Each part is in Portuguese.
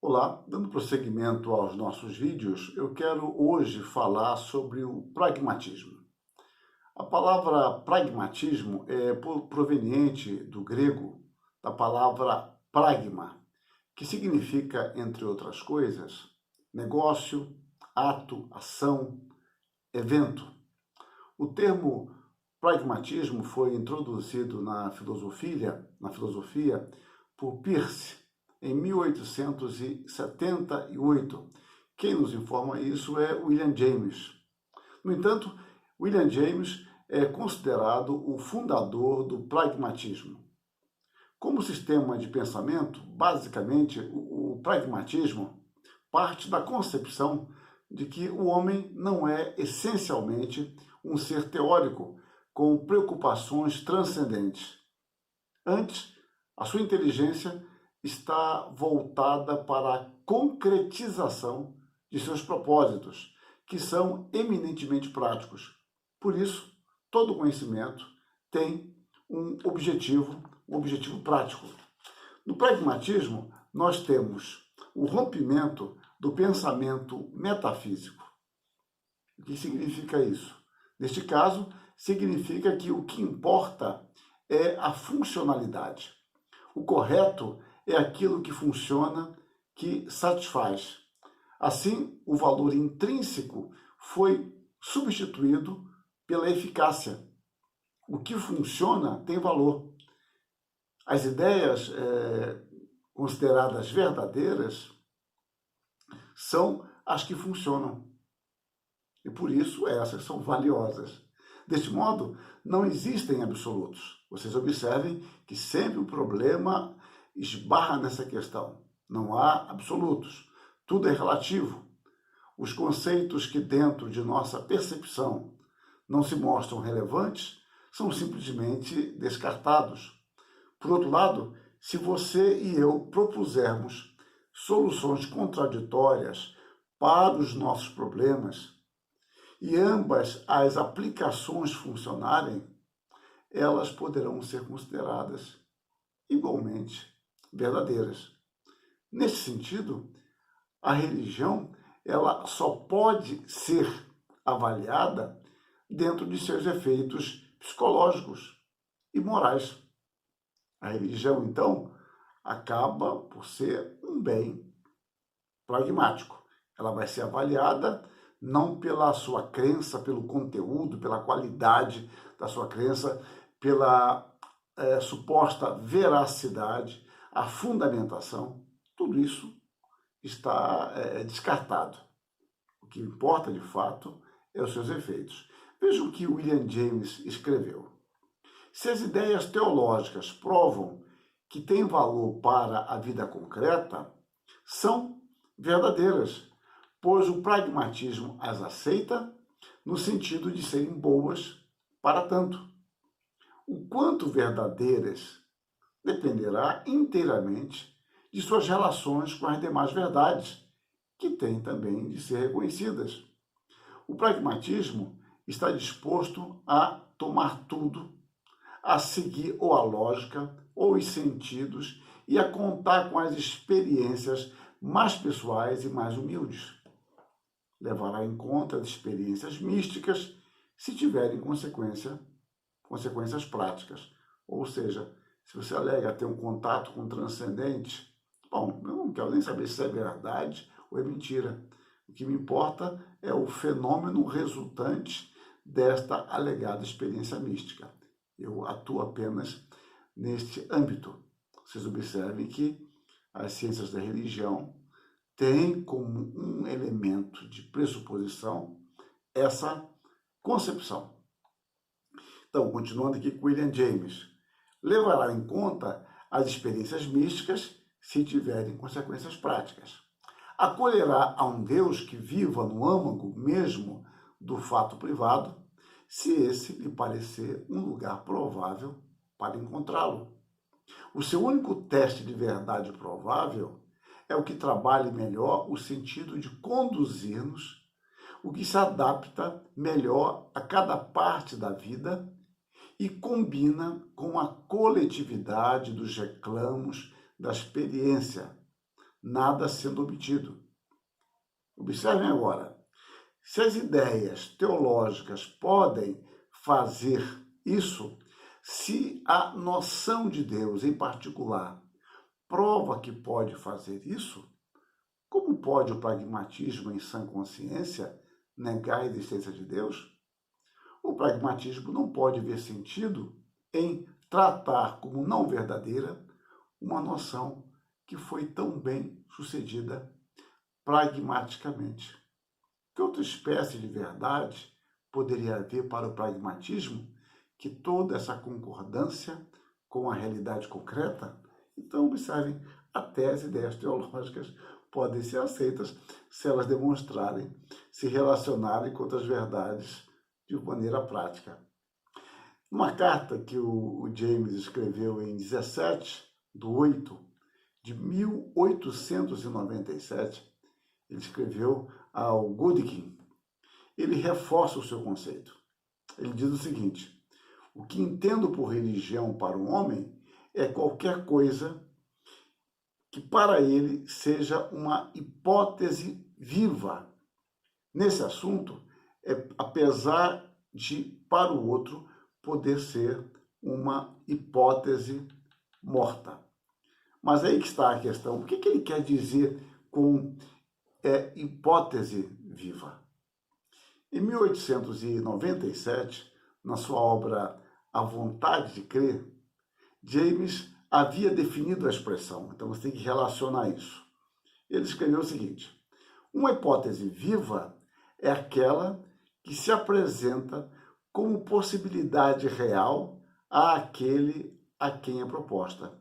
Olá, dando prosseguimento aos nossos vídeos, eu quero hoje falar sobre o pragmatismo. A palavra pragmatismo é proveniente do grego da palavra pragma, que significa, entre outras coisas, negócio, ato, ação, evento. O termo pragmatismo foi introduzido na filosofia por Peirce, em 1878. Quem nos informa isso é William James. No entanto, William James é considerado o fundador do pragmatismo. Como sistema de pensamento, basicamente, o pragmatismo parte da concepção de que o homem não é essencialmente um ser teórico com preocupações transcendentes. Antes, a sua inteligência está voltada para a concretização de seus propósitos, que são eminentemente práticos. Por isso, todo conhecimento tem um objetivo prático. No pragmatismo, nós temos o rompimento do pensamento metafísico. O que significa isso? Neste caso, significa que o que importa é a funcionalidade. O correto é aquilo que funciona, que satisfaz. Assim, o valor intrínseco foi substituído pela eficácia. O que funciona tem valor. As ideias consideradas verdadeiras são as que funcionam. E por isso essas são valiosas. Deste modo, não existem absolutos. Vocês observem que sempre o problema esbarra nessa questão. Não há absolutos. Tudo é relativo. Os conceitos que dentro de nossa percepção não se mostram relevantes são simplesmente descartados. Por outro lado, se você e eu propusermos soluções contraditórias para os nossos problemas e ambas as aplicações funcionarem, elas poderão ser consideradas igualmente verdadeiras. Nesse sentido, a religião ela só pode ser avaliada dentro de seus efeitos psicológicos e morais. A religião, então, acaba por ser um bem pragmático. Ela vai ser avaliada não pela sua crença, pelo conteúdo, pela qualidade da sua crença, pela suposta veracidade, a fundamentação. Tudo isso está descartado. O que importa, de fato, é os seus efeitos. Veja o que William James escreveu. Se as ideias teológicas provam que têm valor para a vida concreta, são verdadeiras, pois o pragmatismo as aceita no sentido de serem boas para tanto. O quanto verdadeiras dependerá inteiramente de suas relações com as demais verdades, que têm também de ser reconhecidas. O pragmatismo está disposto a tomar tudo, a seguir ou a lógica, ou os sentidos, e a contar com as experiências mais pessoais e mais humildes. Levará em conta as experiências místicas, se tiverem consequências práticas. Ou seja, se você alega ter um contato com o transcendente, bom, eu não quero nem saber se é verdade ou é mentira. O que me importa é o fenômeno resultante desta alegada experiência mística. Eu atuo apenas neste âmbito. Vocês observem que as ciências da religião têm como um elemento de pressuposição essa concepção. Então, continuando aqui com William James, levará em conta as experiências místicas se tiverem consequências práticas. Acolherá a um Deus que viva no âmago mesmo do fato privado, se esse lhe parecer um lugar provável para encontrá-lo. O seu único teste de verdade provável é o que trabalhe melhor o sentido de conduzir-nos, o que se adapta melhor a cada parte da vida e combina com a coletividade dos reclamos da experiência, nada sendo obtido. Observem agora, se as ideias teológicas podem fazer isso, se a noção de Deus, em particular, prova que pode fazer isso, como pode o pragmatismo em sã consciência negar a existência de Deus? O pragmatismo não pode ver sentido em tratar como não verdadeira uma noção que foi tão bem sucedida pragmaticamente. Que outra espécie de verdade poderia haver para o pragmatismo que toda essa concordância com a realidade concreta? Então, observem, até as ideias teológicas podem ser aceitas se elas demonstrarem, se relacionarem com outras verdades de maneira prática. Uma carta que o James escreveu em 17/8/1897, ele escreveu ao Godkin, ele reforça o seu conceito. Ele diz o seguinte: o que entendo por religião para o homem é qualquer coisa que para ele seja uma hipótese viva. Nesse assunto, apesar de para o outro poder ser uma hipótese morta. Mas aí que está a questão. O que ele quer dizer com hipótese viva? Em 1897, na sua obra A Vontade de Crer, James havia definido a expressão, então você tem que relacionar isso. Ele escreveu o seguinte: uma hipótese viva é aquela que se apresenta como possibilidade real àquele a quem é proposta.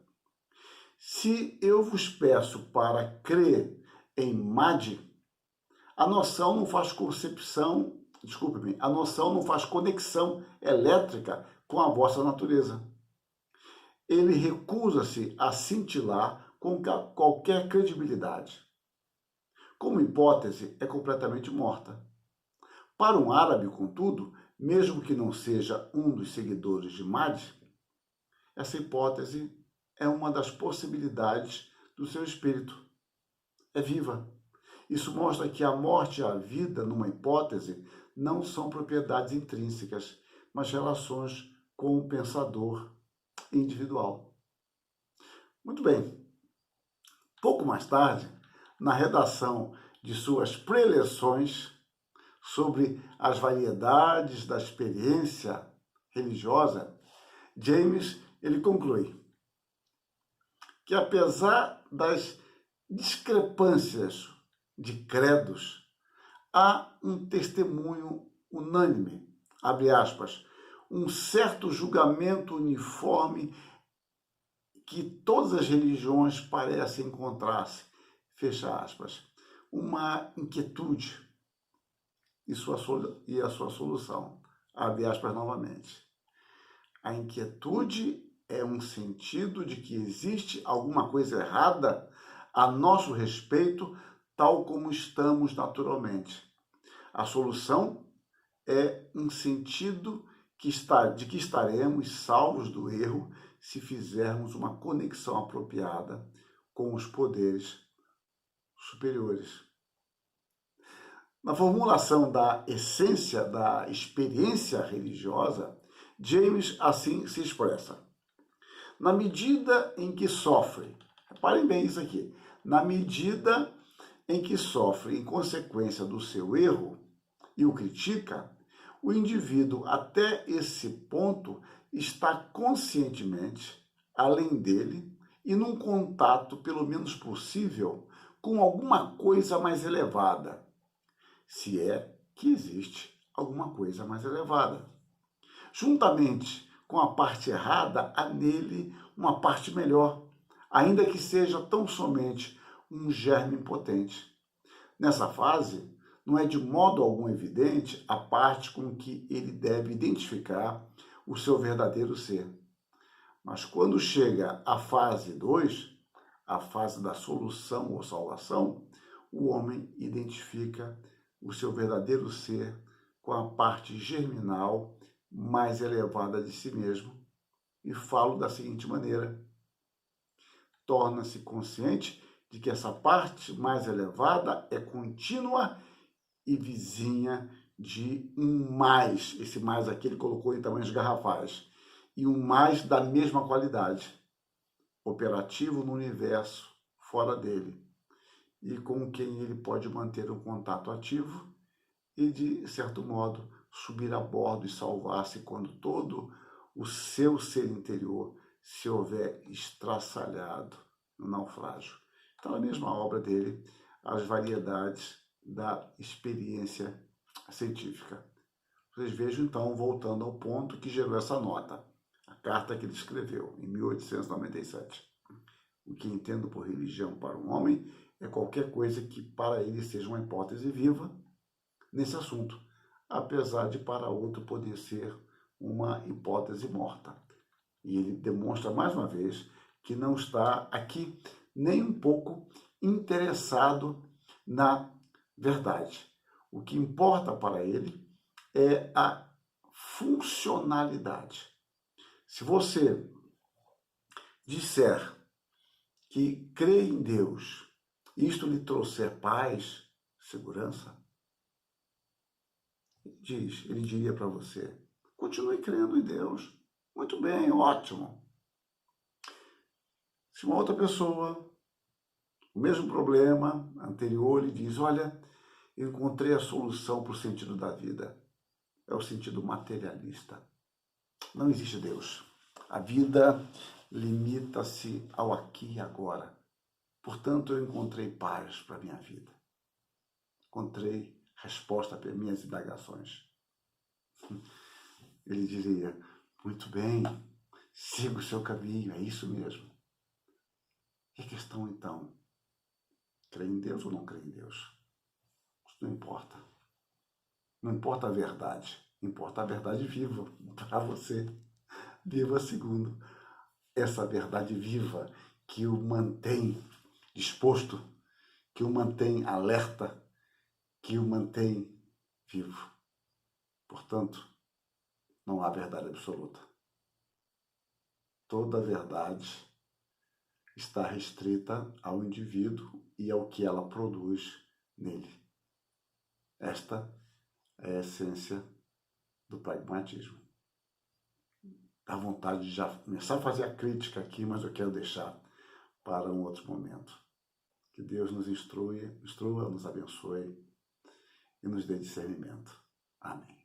Se eu vos peço para crer em Mad, a noção não faz conexão elétrica com a vossa natureza. Ele recusa-se a cintilar com qualquer credibilidade. Como hipótese, é completamente morta. Para um árabe, contudo, mesmo que não seja um dos seguidores de Mahdi, essa hipótese é uma das possibilidades do seu espírito. É viva. Isso mostra que a morte e a vida, numa hipótese, não são propriedades intrínsecas, mas relações com o pensador individual. Muito bem. Pouco mais tarde, na redação de suas preleções sobre as variedades da experiência religiosa, James ele conclui que, apesar das discrepâncias de credos, há um testemunho unânime, abre aspas, um certo julgamento uniforme que todas as religiões parecem encontrar-se, fecha aspas, uma inquietude e a sua solução, abre aspas novamente. A inquietude é um sentido de que existe alguma coisa errada a nosso respeito, tal como estamos naturalmente. A solução é um sentido de que estaremos salvos do erro se fizermos uma conexão apropriada com os poderes superiores. Na formulação da essência da experiência religiosa, James assim se expressa: na medida em que sofre, reparem bem isso aqui, na medida em que sofre em consequência do seu erro e o critica, o indivíduo até esse ponto está conscientemente além dele e num contato pelo menos possível com alguma coisa mais elevada, se é que existe alguma coisa mais elevada. Juntamente com a parte errada, há nele uma parte melhor, ainda que seja tão somente um germe impotente. Nessa fase, não é de modo algum evidente a parte com que ele deve identificar o seu verdadeiro ser. Mas quando chega à fase 2, a fase da solução ou salvação, o homem identifica o seu verdadeiro ser com a parte germinal mais elevada de si mesmo. E falo da seguinte maneira: torna-se consciente de que essa parte mais elevada é contínua e vizinha de um mais. Esse mais aqui ele colocou em tamanhos garrafais. E um mais da mesma qualidade, operativo no universo, fora dele, e com quem ele pode manter um contato ativo e, de certo modo, subir a bordo e salvar-se quando todo o seu ser interior se houver estraçalhado no naufrágio. Então, na mesma obra dele, as variedades da experiência científica. Vocês vejam, então, voltando ao ponto que gerou essa nota, a carta que ele escreveu em 1897. O que entendo por religião para um homem é qualquer coisa que para ele seja uma hipótese viva nesse assunto, apesar de para outro poder ser uma hipótese morta. E ele demonstra mais uma vez que não está aqui nem um pouco interessado na verdade. O que importa para ele é a funcionalidade. Se você disser que crê em Deus, isto lhe trouxer paz, segurança, ele diria para você, continue crendo em Deus. Muito bem, ótimo. Se uma outra pessoa, o mesmo problema anterior, lhe diz, olha, eu encontrei a solução para o sentido da vida. É o sentido materialista. Não existe Deus. A vida limita-se ao aqui e agora. Portanto, eu encontrei paz para a minha vida. Encontrei resposta para minhas indagações. Ele diria, muito bem, siga o seu caminho, é isso mesmo. E a questão, então, crê em Deus ou não crê em Deus? Isso não importa. Não importa a verdade, importa a verdade viva para você. Viva segundo essa verdade viva que o mantém disposto, que o mantém alerta, que o mantém vivo. Portanto, não há verdade absoluta. Toda verdade está restrita ao indivíduo e ao que ela produz nele. Esta é a essência do pragmatismo. Dá vontade de já começar a fazer a crítica aqui, mas eu quero deixar para um outro momento. Que Deus nos instrua, nos abençoe e nos dê discernimento. Amém.